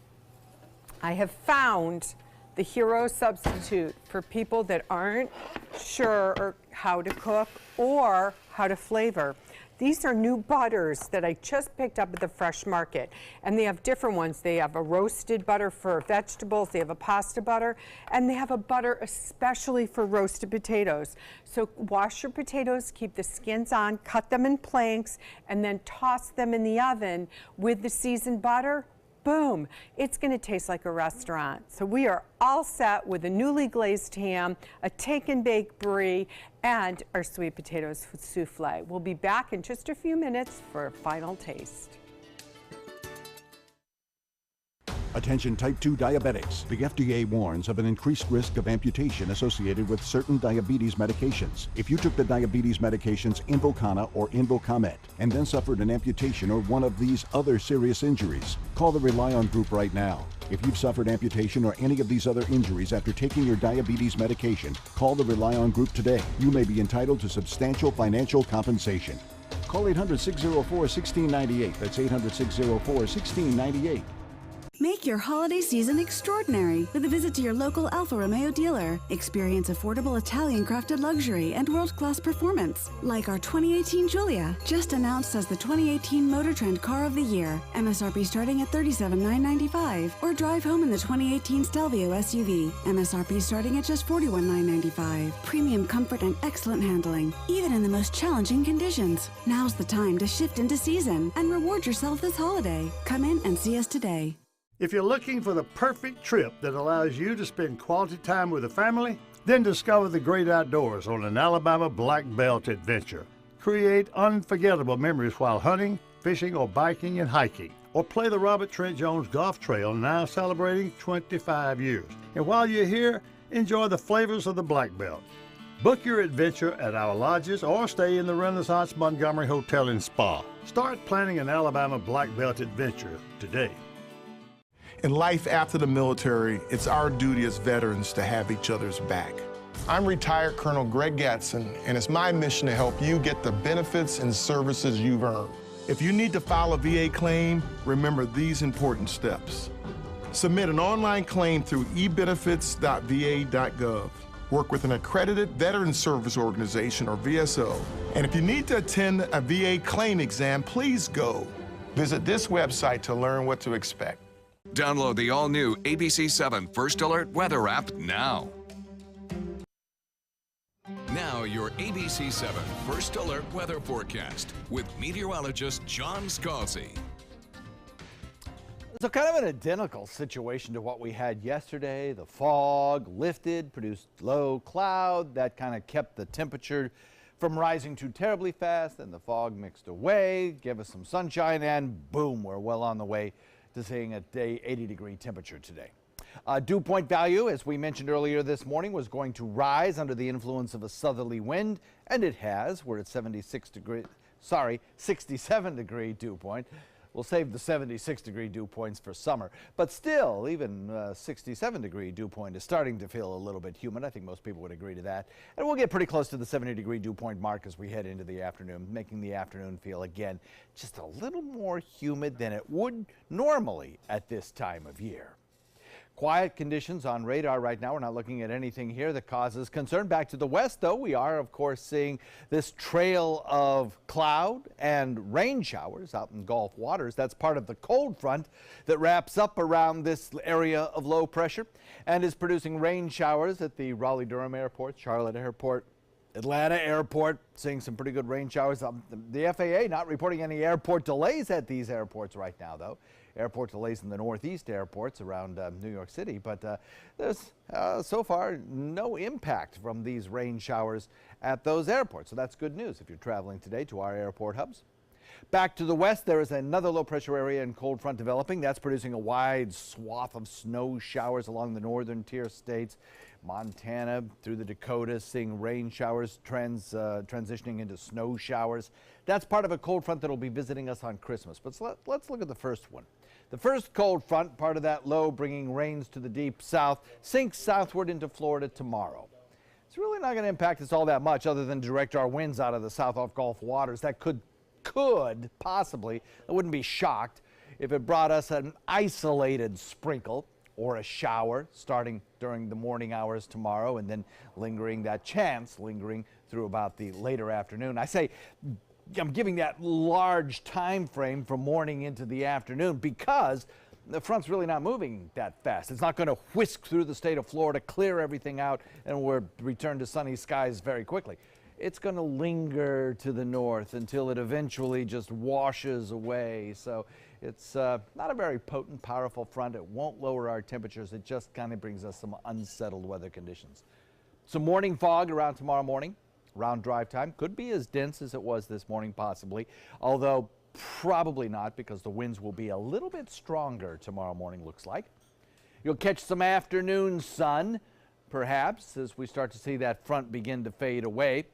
S18: I have found the hero substitute for people that aren't sure how to cook or how to flavor. These are new butters that I just picked up at the Fresh Market, and they have different ones. They have a roasted butter for vegetables, they have a pasta butter, and they have a butter especially for roasted potatoes. So wash your potatoes, keep the skins on, cut them in planks, and then toss them in the oven with the seasoned butter. Boom, it's going to taste like a restaurant. So we are all set with a newly glazed ham, a take and bake brie, and our sweet potatoes souffle. We'll be back in just a few minutes for a final taste.
S4: Attention type 2 diabetics. The FDA warns of an increased risk of amputation associated with certain diabetes medications. If you took the diabetes medications Invokana or Invokamet and then suffered an amputation or one of these other serious injuries, call the Rely On Group right now. If you've suffered amputation or any of these other injuries after taking your diabetes medication, call the Rely On Group today. You may be entitled to substantial financial compensation. Call 800-604-1698. That's 800-604-1698.
S6: Make your holiday season extraordinary with a visit to your local Alfa Romeo dealer. Experience affordable Italian-crafted luxury and world-class performance, like our 2018 Giulia, just announced as the 2018 Motor Trend Car of the Year. MSRP starting at $37,995. Or drive home in the 2018 Stelvio SUV. MSRP starting at just $41,995. Premium comfort and excellent handling, even in the most challenging conditions. Now's the time to shift into season and reward yourself this holiday. Come in and see us today.
S19: If you're looking for the perfect trip that allows you to spend quality time with the family, then discover the great outdoors on an Alabama Black Belt adventure. Create unforgettable memories while hunting, fishing, or biking and hiking. Or play the Robert Trent Jones Golf Trail, now celebrating 25 years. And while you're here, enjoy the flavors of the Black Belt. Book your adventure at our lodges or stay in the Renaissance Montgomery Hotel and Spa. Start planning an Alabama Black Belt adventure today.
S21: In life after the military, it's our duty as veterans to have each other's back. I'm retired Colonel Greg Gatson, and it's my mission to help you get the benefits and services you've earned. If you need to file a VA claim, remember these important steps. Submit an online claim through ebenefits.va.gov. Work with an accredited Veteran Service Organization, or VSO. And if you need to attend a VA claim exam, please go. Visit this website to learn what to expect.
S14: Download the all-new ABC7 First Alert weather app now. Now your ABC7 First Alert weather forecast with meteorologist John Scalzi.
S2: So kind of an identical situation to what we had yesterday. The fog lifted, produced low cloud. That kind of kept the temperature from rising too terribly fast. Then the fog mixed away, gave us some sunshine, and boom, we're well on the way to seeing a day 80-degree temperature today. Dew point value, as we mentioned earlier this morning, was going to rise under the influence of a southerly wind, and it has. We're at 67 degree dew point. We'll save the 76-degree dew points for summer. But still, even 67-degree dew point is starting to feel a little bit humid. I think most people would agree to that. And we'll get pretty close to the 70-degree dew point mark as we head into the afternoon, making the afternoon feel, again, just a little more humid than it would normally at this time of year. Quiet conditions on radar right now. We're not looking at anything here that causes concern. Back to the west, though, we are, of course, seeing this trail of cloud and rain showers out in Gulf waters. That's part of the cold front that wraps up around this area of low pressure and is producing rain showers at the Raleigh-Durham Airport, Charlotte Airport, Atlanta Airport, seeing some pretty good rain showers. The FAA not reporting any airport delays at these airports right now, though. Airport delays in the northeast airports around New York City, but there's so far no impact from these rain showers at those airports. So that's good news if you're traveling today to our airport hubs. Back to the west, there is another low pressure area and cold front developing. That's producing a wide swath of snow showers along the northern tier states. Montana through the Dakotas, seeing rain showers transitioning into snow showers. That's part of a cold front that will be visiting us on Christmas. But let's look at the first one. The first cold front, part of that low bringing rains to the deep south, sinks southward into Florida tomorrow. It's really not going to impact us all that much other than direct our winds out of the south off Gulf waters. That could possibly, I wouldn't be shocked if it brought us an isolated sprinkle or a shower starting during the morning hours tomorrow and then lingering through about the later afternoon. I say I'm giving that large time frame from morning into the afternoon because the front's really not moving that fast. It's not going to whisk through the state of Florida, clear everything out, and we'll return to sunny skies very quickly. It's going to linger to the north until it eventually just washes away. So it's not a very potent, powerful front. It won't lower our temperatures. It just kind of brings us some unsettled weather conditions. Some morning fog around tomorrow morning. Around drive time. Could be as dense as it was this morning, possibly, although probably not because the winds will be a little bit stronger tomorrow morning, looks like. You'll catch some afternoon sun, perhaps, as we start to see that front begin to fade away.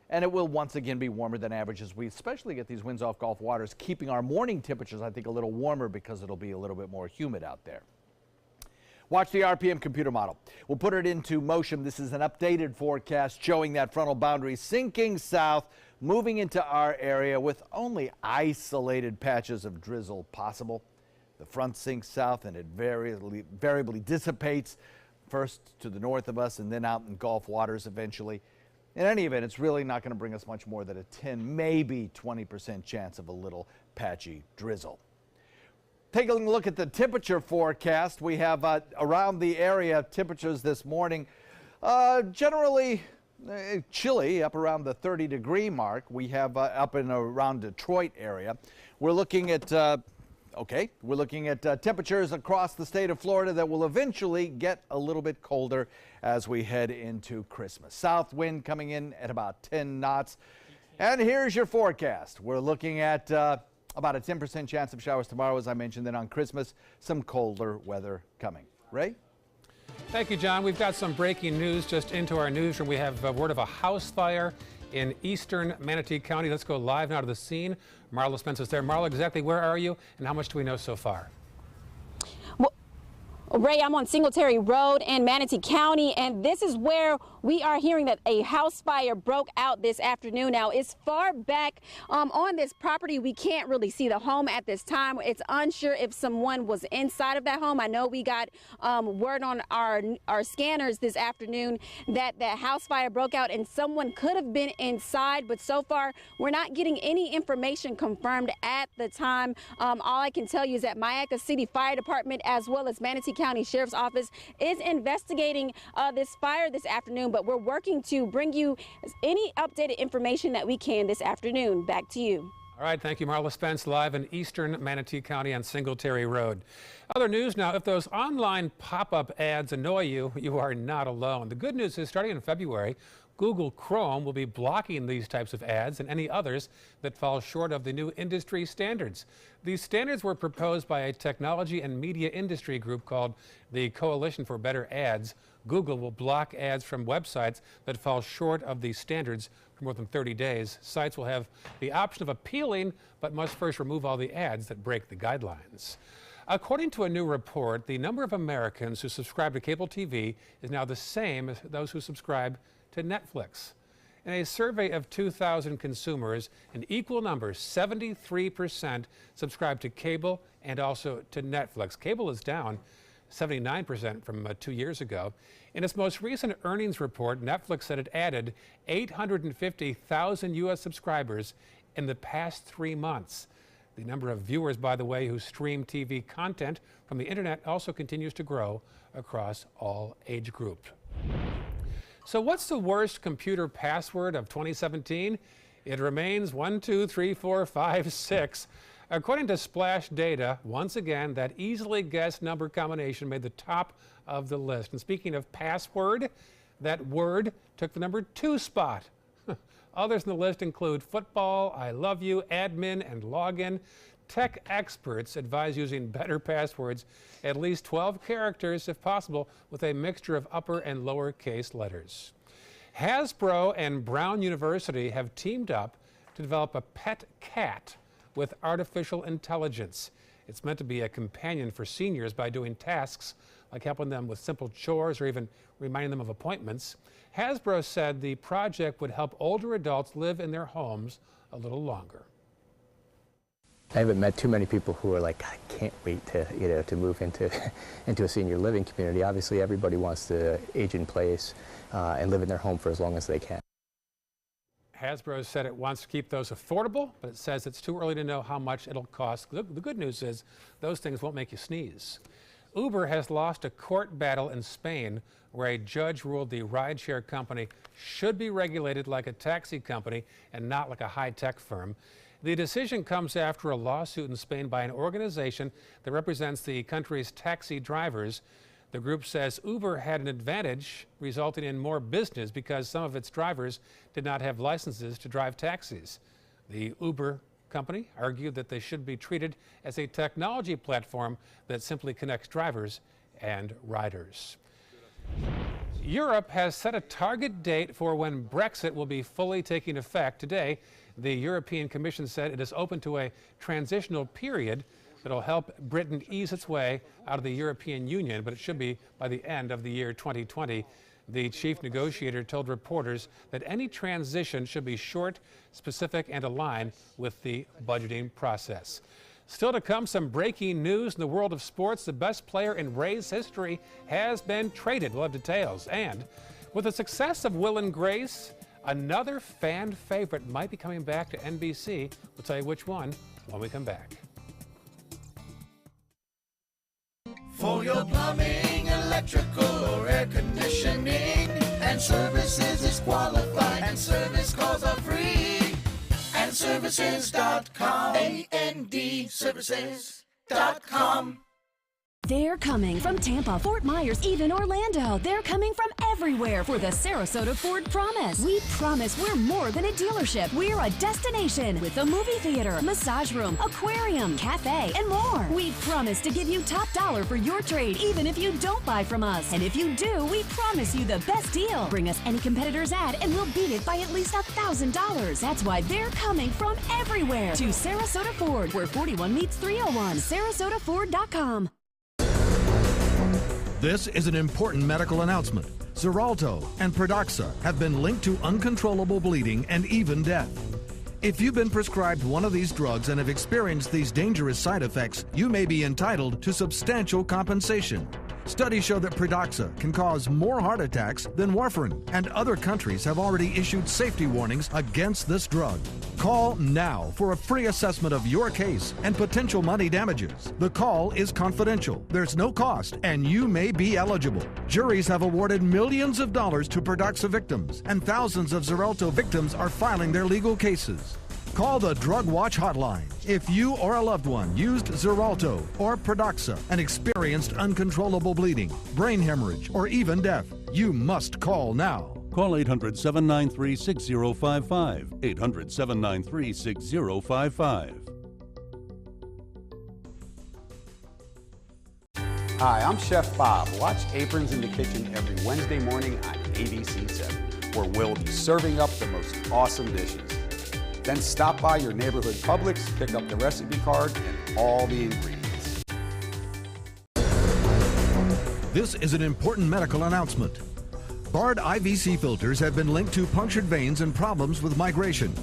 S2: And it will once again be warmer than average as we especially get these winds off Gulf waters, keeping our morning temperatures, I think, a little warmer because it'll be a little bit more humid out there. Watch the RPM computer model. We'll put it into motion. This is an updated forecast showing that frontal boundary sinking south, moving into our area with only isolated patches of drizzle possible. The front sinks south and it variably dissipates first to the north of us and then out in Gulf waters eventually. In any event, it's really not going to bring us much more than a 10, maybe 20% chance of a little patchy drizzle. Taking a look at the temperature forecast, we have around the area temperatures this morning generally chilly, up around the 30-degree mark. We have up in around Detroit area. We're looking at temperatures across the state of Florida that will eventually get a little bit colder as we head into Christmas. South wind coming in at about 10 knots. And here's your forecast. We're looking at about a 10% chance of showers tomorrow, as I mentioned. Then on Christmas, some colder weather coming. Ray?
S1: Thank you, John. We've got some breaking news just into our newsroom. We have word of a house fire in eastern Manatee County. Let's go live now to the scene. Marla Spence is there. Marla, exactly where are you and how much do we know so far?
S5: Ray, I'm on Singletary Road in Manatee County, and this is where we are hearing that a house fire broke out this afternoon. Now, it's far back on this property. We can't really see the home at this time. It's unsure if someone was inside of that home. I know we got word on our scanners this afternoon that the house fire broke out and someone could have been inside, but so far we're not getting any information confirmed at the time. All I can tell you is that Myakka City Fire Department as well as Manatee County Sheriff's Office is investigating this fire this afternoon, but we're working to bring you any updated information that we can this afternoon. Back to you.
S1: All right, thank you, Marla Spence, live in eastern Manatee County on Singletary Road. Other news now, if those online pop-up ads annoy you, you are not alone. The good news is starting in February, Google Chrome will be blocking these types of ads and any others that fall short of the new industry standards. These standards were proposed by a technology and media industry group called the Coalition for Better Ads. Google will block ads from websites that fall short of these standards for more than 30 days. Sites will have the option of appealing, but must first remove all the ads that break the guidelines. According to a new report, the number of Americans who subscribe to cable TV is now the same as those who subscribe to Netflix. In a survey of 2,000 consumers, an equal number, 73%, subscribe to cable and also to Netflix. Cable is down 79% from 2 years ago. In its most recent earnings report, Netflix said it added 850,000 U.S. subscribers in the past 3 months. The number of viewers, by the way, who stream TV content from the internet also continues to grow across all age groups. So what's the worst computer password of 2017? It remains 123456. According to Splash Data, once again, that easily guessed number combination made the top of the list. And speaking of password, that word took the number 2 spot. Others in the list include football, I love you, admin, and login. Tech experts advise using better passwords, at least 12 characters if possible, with a mixture of upper and lowercase letters. Hasbro and Brown University have teamed up to develop a pet cat with artificial intelligence. It's meant to be a companion for seniors by doing tasks like helping them with simple chores or even reminding them of appointments. Hasbro said the project would help older adults live in their homes a little longer.
S7: I haven't met too many people who are like, I can't wait to, to move into a senior living community. Obviously, everybody wants to age in place and live in their home for as long as they can.
S1: Hasbro said it wants to keep those affordable, but it says it's too early to know how much it'll cost. The good news is those things won't make you sneeze. Uber has lost a court battle in Spain where a judge ruled the rideshare company should be regulated like a taxi company and not like a high-tech firm. The decision comes after a lawsuit in Spain by an organization that represents the country's taxi drivers. The group says Uber had an advantage, resulting in more business because some of its drivers did not have licenses to drive taxis. The Uber company argued that they should be treated as a technology platform that simply connects drivers and riders. Europe has set a target date for when Brexit will be fully taking effect. Today, the European Commission said it is open to a transitional period that will help Britain ease its way out of the European Union, but it should be by the end of the year 2020. The chief negotiator told reporters that any transition should be short, specific, and aligned with the budgeting process. Still to come, some breaking news in the world of sports. The best player in Rays history has been traded. We'll have details. And with the success of Will and Grace, another fan favorite might be coming back to NBC. We'll tell you which one when we come back.
S8: For your plumbing, electrical, or air conditioning, and services is qualified, and service calls are free. AndServices.com, AndServices.com.
S22: They're coming from Tampa, Fort Myers, even Orlando. They're coming from everywhere for the Sarasota Ford Promise. We promise we're more than a dealership. We're a destination with a movie theater, massage room, aquarium, cafe, and more. We promise to give you top dollar for your trade, even if you don't buy from us. And if you do, we promise you the best deal. Bring us any competitor's ad and we'll beat it by at least $1,000. That's why they're coming from everywhere to Sarasota Ford, where 41 meets 301. SarasotaFord.com.
S23: This is an important medical announcement. Xarelto and Pradaxa have been linked to uncontrollable bleeding and even death. If you've been prescribed one of these drugs and have experienced these dangerous side effects, you may be entitled to substantial compensation. Studies show that Pradaxa can cause more heart attacks than warfarin, and other countries have already issued safety warnings against this drug. Call now for a free assessment of your case and potential money damages. The call is confidential, there's no cost, and you may be eligible. Juries have awarded millions of dollars to Pradaxa victims, and thousands of Xarelto victims are filing their legal cases. Call the Drug Watch hotline if you or a loved one used Xarelto or Pradaxa and experienced uncontrollable bleeding, brain hemorrhage, or even death. You must call now.
S4: Call 800-793-6055. 800-793-6055.
S24: Hi, I'm Chef Bob. Watch Aprons in the Kitchen every Wednesday morning on ABC7, where we'll be serving up the most awesome dishes. Then stop by your neighborhood Publix, pick up the recipe card and all the ingredients.
S23: This is an important medical announcement. Bard IVC filters have been linked to punctured veins and problems with migration.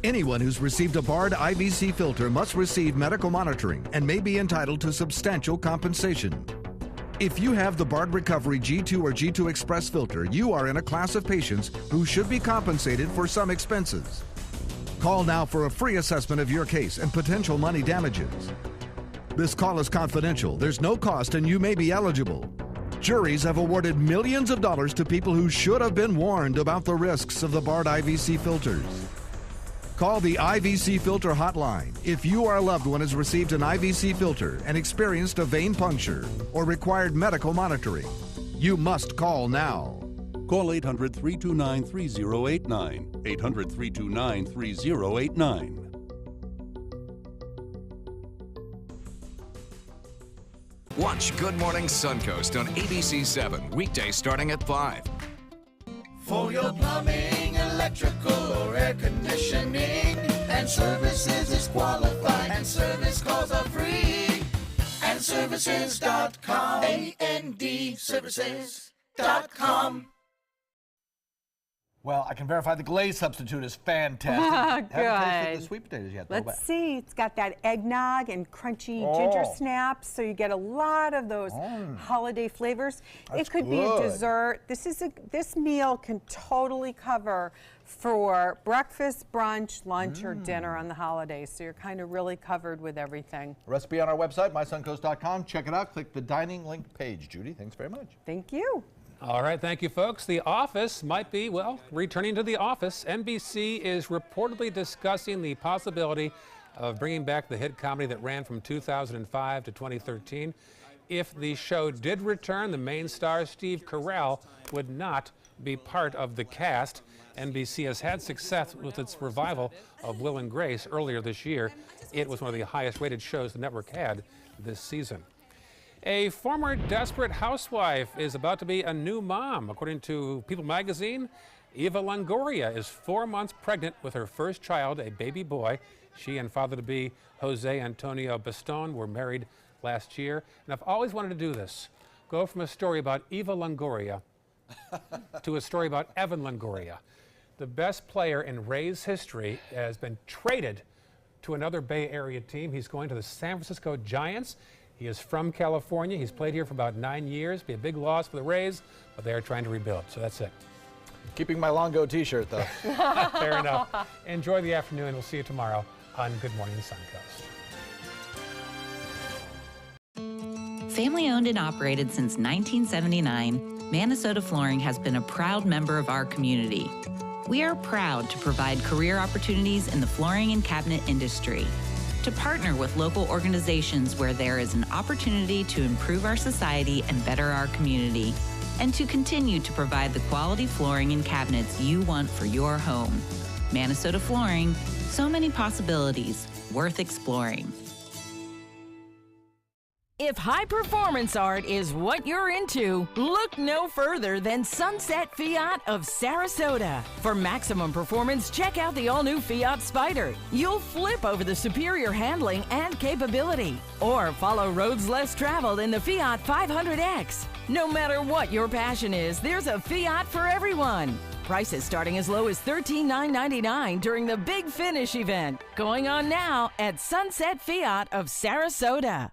S23: Anyone who's received a Bard IVC filter must receive medical monitoring and may be entitled to substantial compensation. If you have the Bard Recovery G2 or G2 Express filter, you are in a class of patients who should be compensated for some expenses. Call now for a free assessment of your case and potential money damages. This call is confidential, there's no cost, and you may be eligible. Juries have awarded millions of dollars to people who should have been warned about the risks of the Bard IVC filters. Call the IVC Filter hotline if you or a loved one has received an IVC filter and experienced a vein puncture or required medical monitoring. You must call now.
S4: Call 800-329-3089. 800-329-3089.
S14: Watch Good Morning Suncoast on ABC7, weekdays starting at 5.
S8: For your plumbing, electrical, or air conditioning, and services is qualified, and service calls are free. AndServices.com. AndServices.com.
S2: Well, I can verify the glaze substitute is fantastic.
S18: Good.
S2: Haven't tasted the sweet potatoes yet, though.
S18: Let's see. It's got that eggnog and crunchy ginger snaps, so you get a lot of those holiday flavors.
S2: That's
S18: it could be a
S2: good.
S18: dessert. This meal can totally cover for breakfast, brunch, lunch, or dinner on the holidays. So you're kind of really covered with everything.
S2: Recipe on our website, mysuncoast.com. Check it out. Click the dining link page. Judy, thanks very much.
S18: Thank you.
S1: All right, thank you, folks. The Office might be, well, returning to the office. NBC is reportedly discussing the possibility of bringing back the hit comedy that ran from 2005 to 2013. If the show did return, the main star, Steve Carell, would not be part of the cast. NBC has had success with its revival of Will and Grace earlier this year. It was one of the highest-rated shows the network had this season. A former desperate housewife is about to be a new mom. According to People magazine, Eva Longoria is 4 months pregnant with her first child, a baby boy. She and father-to-be Jose Antonio Baston were married last year. And I've always wanted to do this, go from a story about Eva Longoria to a story about Evan Longoria. The best player in Rays history has been traded to another Bay Area team. He's going to the San Francisco Giants. He is from California. He's played here for about 9 years. Be a big loss for the Rays, but they are trying to rebuild. So that's it.
S2: Keeping my Longo t-shirt, though.
S1: Fair enough. Enjoy the afternoon. We'll see you tomorrow on Good Morning Suncoast.
S3: Family owned and operated since 1979, Minnesota Flooring has been a proud member of our community. We are proud to provide career opportunities in the flooring and cabinet industry, to partner with local organizations where there is an opportunity to improve our society and better our community, and to continue to provide the quality flooring and cabinets you want for your home. Minnesota Flooring, so many possibilities, worth exploring.
S9: If high performance art is what you're into, look no further than Sunset Fiat of Sarasota. For maximum performance, check out the all-new Fiat Spider. You'll flip over the superior handling and capability. Or follow roads less traveled in the Fiat 500X. No matter what your passion is, there's a Fiat for everyone. Prices starting as low as $13,999 during the Big Finish event. Going on now at Sunset Fiat of Sarasota.